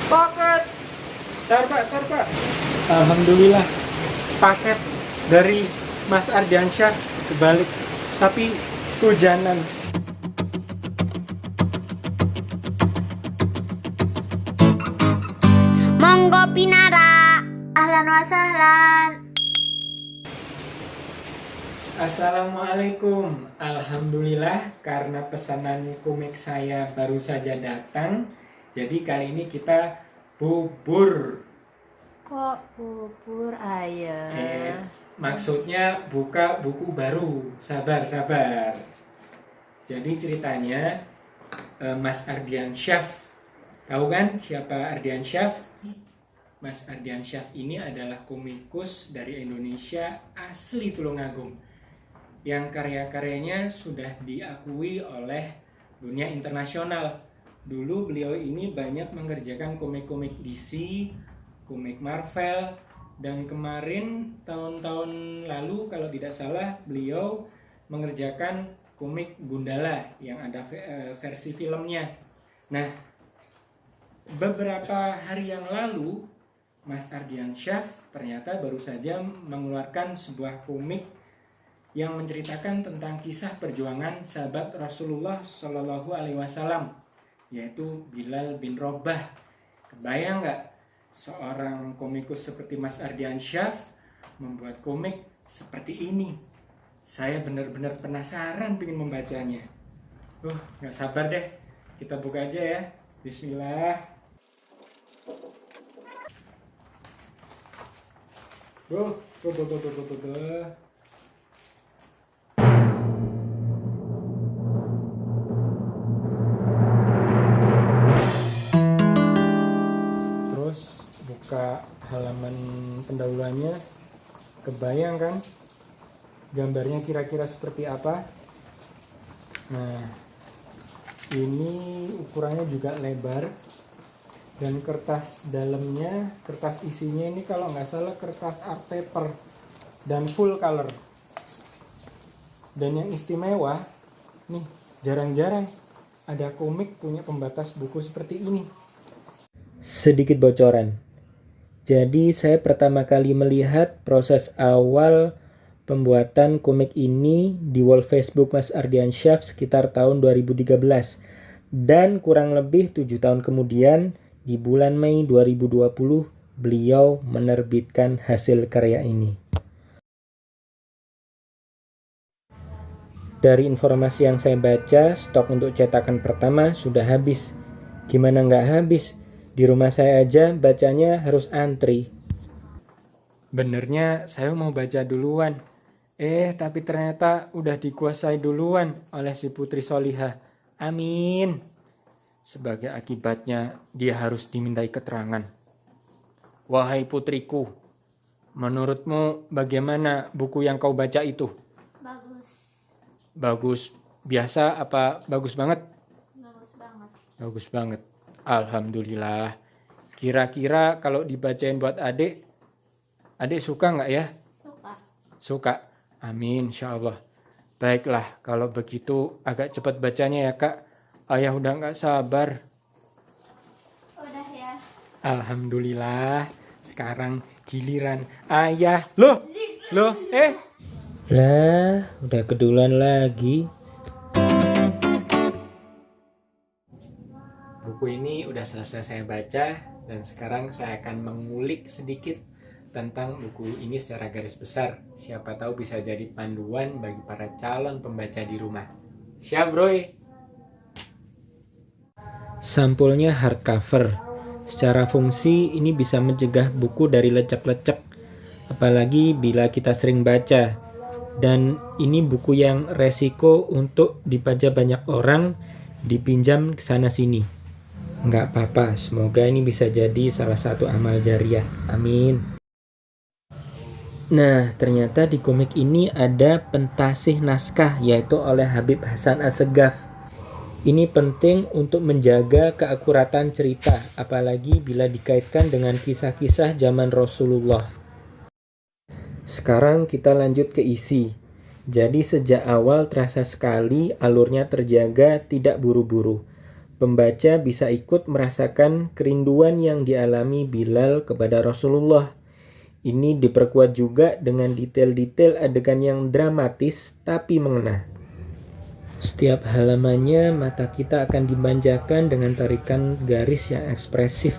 Paket. Tar pak. Alhamdulillah paket dari Mas Ardiansyah kebalik, tapi hujanan. Monggo Pinara. Ahlan wa sahlan. Assalamualaikum. Alhamdulillah karena pesanan komik saya baru saja datang, jadi kali ini kita bubur. Kok bubur ayah? Maksudnya buka buku baru. Sabar. Jadi ceritanya Mas Ardiansyah, tahu kan siapa Ardiansyah? Mas Ardiansyah ini adalah komikus dari Indonesia asli Tulungagung, yang karya-karyanya sudah diakui oleh dunia internasional. Dulu beliau ini banyak mengerjakan komik-komik DC, komik Marvel, dan kemarin tahun-tahun lalu kalau tidak salah beliau mengerjakan komik Gundala yang ada versi filmnya. Nah, beberapa hari yang lalu Mas Ardiansyah ternyata baru saja mengeluarkan sebuah komik yang menceritakan tentang kisah perjuangan sahabat Rasulullah Shallallahu Alaihi Wasallam, yaitu Bilal bin Rabah. Kebayang nggak seorang komikus seperti Mas Ardiansyah membuat komik seperti ini? Saya benar-benar penasaran pengen membacanya. Nggak sabar deh, kita buka aja ya. Bismillah. Tuh. Terus buka halaman pendahuluannya, kebayang kan gambarnya kira-kira seperti apa? Nah, ini ukurannya juga lebar, dan kertas dalamnya, kertas isinya ini kalau nggak salah kertas art paper dan full color. Dan yang istimewa nih, jarang-jarang ada komik punya pembatas buku seperti ini. Sedikit bocoran. Jadi saya pertama kali melihat proses awal pembuatan komik ini di wall Facebook Mas Ardiansyah sekitar tahun 2013. Dan kurang lebih 7 tahun kemudian, di bulan Mei 2020, beliau menerbitkan hasil karya ini. Dari informasi yang saya baca, stok untuk cetakan pertama sudah habis. Gimana nggak habis? Di rumah saya aja bacanya harus antri. Benernya saya mau baca duluan. Tapi ternyata udah dikuasai duluan oleh si Putri Solihah. Amin. Sebagai akibatnya dia harus dimintai keterangan. Wahai putriku, menurutmu bagaimana buku yang kau baca itu? Bagus. Biasa apa bagus banget? Bagus banget. Alhamdulillah. Kira-kira kalau dibacain buat adik suka nggak ya? Suka. Amin, insya Allah. Baiklah, kalau begitu agak cepat bacanya ya kak. Ayah udah nggak sabar. Udah ya. Alhamdulillah. Sekarang giliran ayah. Loh. Lah, udah keduluan lagi. Buku ini udah selesai saya baca, dan sekarang saya akan mengulik sedikit tentang buku ini secara garis besar. Siapa tahu bisa jadi panduan bagi para calon pembaca di rumah. Siap, bro. Sampulnya hardcover. Secara fungsi ini bisa mencegah buku dari lecek-lecek, apalagi bila kita sering baca. Dan ini buku yang resiko untuk dibaca banyak orang, dipinjam ke sana sini. Nggak apa-apa, semoga ini bisa jadi salah satu amal jariah. Amin. Nah, ternyata di komik ini ada pentasih naskah, yaitu oleh Habib Hasan Assegaf. Ini penting untuk menjaga keakuratan cerita, apalagi bila dikaitkan dengan kisah-kisah zaman Rasulullah. Sekarang kita lanjut ke isi. Jadi sejak awal terasa sekali alurnya terjaga, tidak buru-buru. pembaca bisa ikut merasakan kerinduan yang dialami Bilal kepada Rasulullah. Ini diperkuat juga dengan detail-detail adegan yang dramatis tapi mengena. Setiap halamannya mata kita akan dimanjakan dengan tarikan garis yang ekspresif.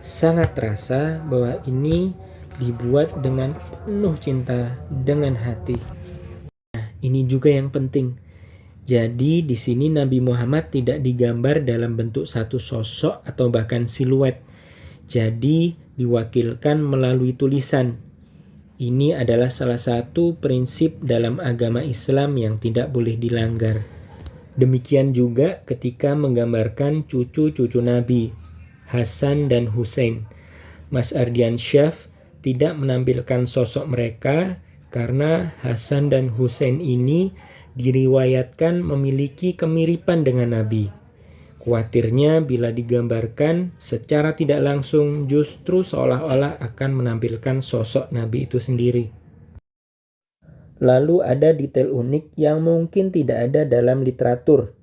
Sangat terasa bahwa ini dibuat dengan penuh cinta dengan hati. Nah, ini juga yang penting. Jadi di sini Nabi Muhammad tidak digambar dalam bentuk satu sosok atau bahkan siluet. Jadi diwakilkan melalui tulisan. Ini adalah salah satu prinsip dalam agama Islam yang tidak boleh dilanggar. Demikian juga ketika menggambarkan cucu-cucu Nabi, Hasan dan Husain. Mas Ardiansyah tidak menampilkan sosok mereka karena Hasan dan Husain ini diriwayatkan memiliki kemiripan dengan Nabi. Khawatirnya bila digambarkan secara tidak langsung justru seolah-olah akan menampilkan sosok Nabi itu sendiri. Lalu ada detail unik yang mungkin tidak ada dalam literatur.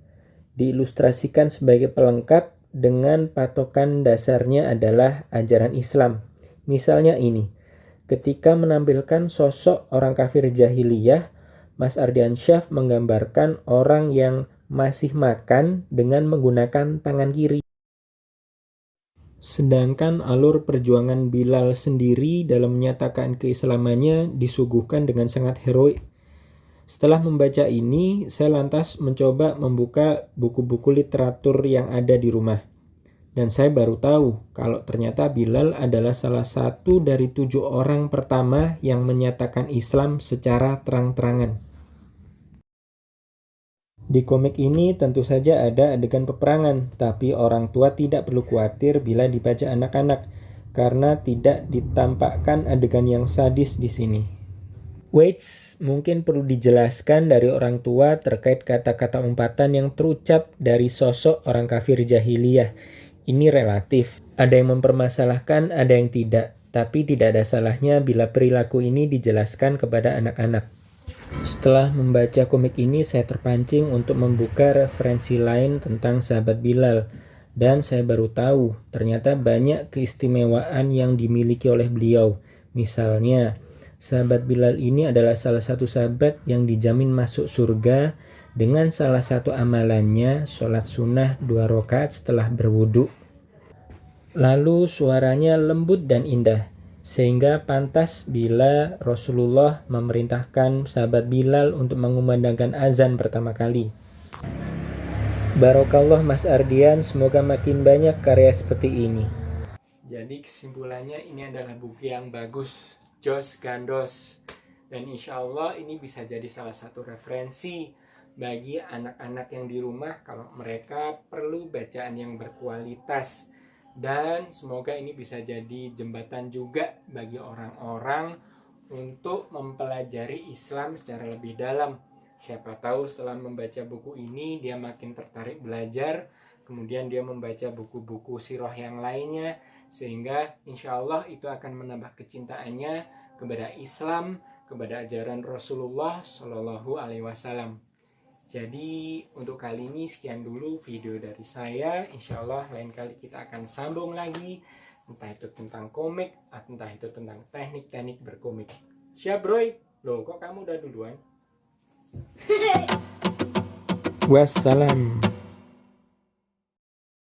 Diilustrasikan sebagai pelengkap dengan patokan dasarnya adalah ajaran Islam. Misalnya ini, ketika menampilkan sosok orang kafir jahiliyah, Mas Ardiansyah menggambarkan orang yang masih makan dengan menggunakan tangan kiri. Sedangkan alur perjuangan Bilal sendiri dalam menyatakan keislamannya disuguhkan dengan sangat heroik. Setelah membaca ini, saya lantas mencoba membuka buku-buku literatur yang ada di rumah. Dan saya baru tahu kalau ternyata Bilal adalah salah satu dari 7 orang pertama yang menyatakan Islam secara terang-terangan. Di komik ini tentu saja ada adegan peperangan, tapi orang tua tidak perlu khawatir bila dibaca anak-anak, karena tidak ditampakkan adegan yang sadis di sini. Wait, mungkin perlu dijelaskan dari orang tua terkait kata-kata umpatan yang terucap dari sosok orang kafir jahiliyah. Ini relatif, ada yang mempermasalahkan, ada yang tidak, tapi tidak ada salahnya bila perilaku ini dijelaskan kepada anak-anak. Setelah membaca komik ini, saya terpancing untuk membuka referensi lain tentang sahabat Bilal. Dan saya baru tahu, ternyata banyak keistimewaan yang dimiliki oleh beliau. Misalnya, sahabat Bilal ini adalah salah satu sahabat yang dijamin masuk surga dengan salah satu amalannya, sholat sunnah 2 rakaat setelah berwudu. Lalu suaranya lembut dan indah, sehingga pantas bila Rasulullah memerintahkan sahabat Bilal untuk mengumandangkan azan pertama kali. Barokallah Mas Ardian, semoga makin banyak karya seperti ini. Jadi kesimpulannya ini adalah buku yang bagus, jos gandos. Dan insya Allah ini bisa jadi salah satu referensi bagi anak-anak yang di rumah kalau mereka perlu bacaan yang berkualitas. Dan semoga ini bisa jadi jembatan juga bagi orang-orang untuk mempelajari Islam secara lebih dalam. Siapa tahu setelah membaca buku ini dia makin tertarik belajar, kemudian dia membaca buku-buku sirah yang lainnya, sehingga insya Allah itu akan menambah kecintaannya kepada Islam, kepada ajaran Rasulullah Shallallahu Alaihi Wasallam. Jadi untuk kali ini sekian dulu video dari saya. Insya Allah lain kali kita akan sambung lagi, entah itu tentang komik, entah itu tentang teknik-teknik berkomik. Siap bro? Loh kok kamu udah duluan? Wassalam.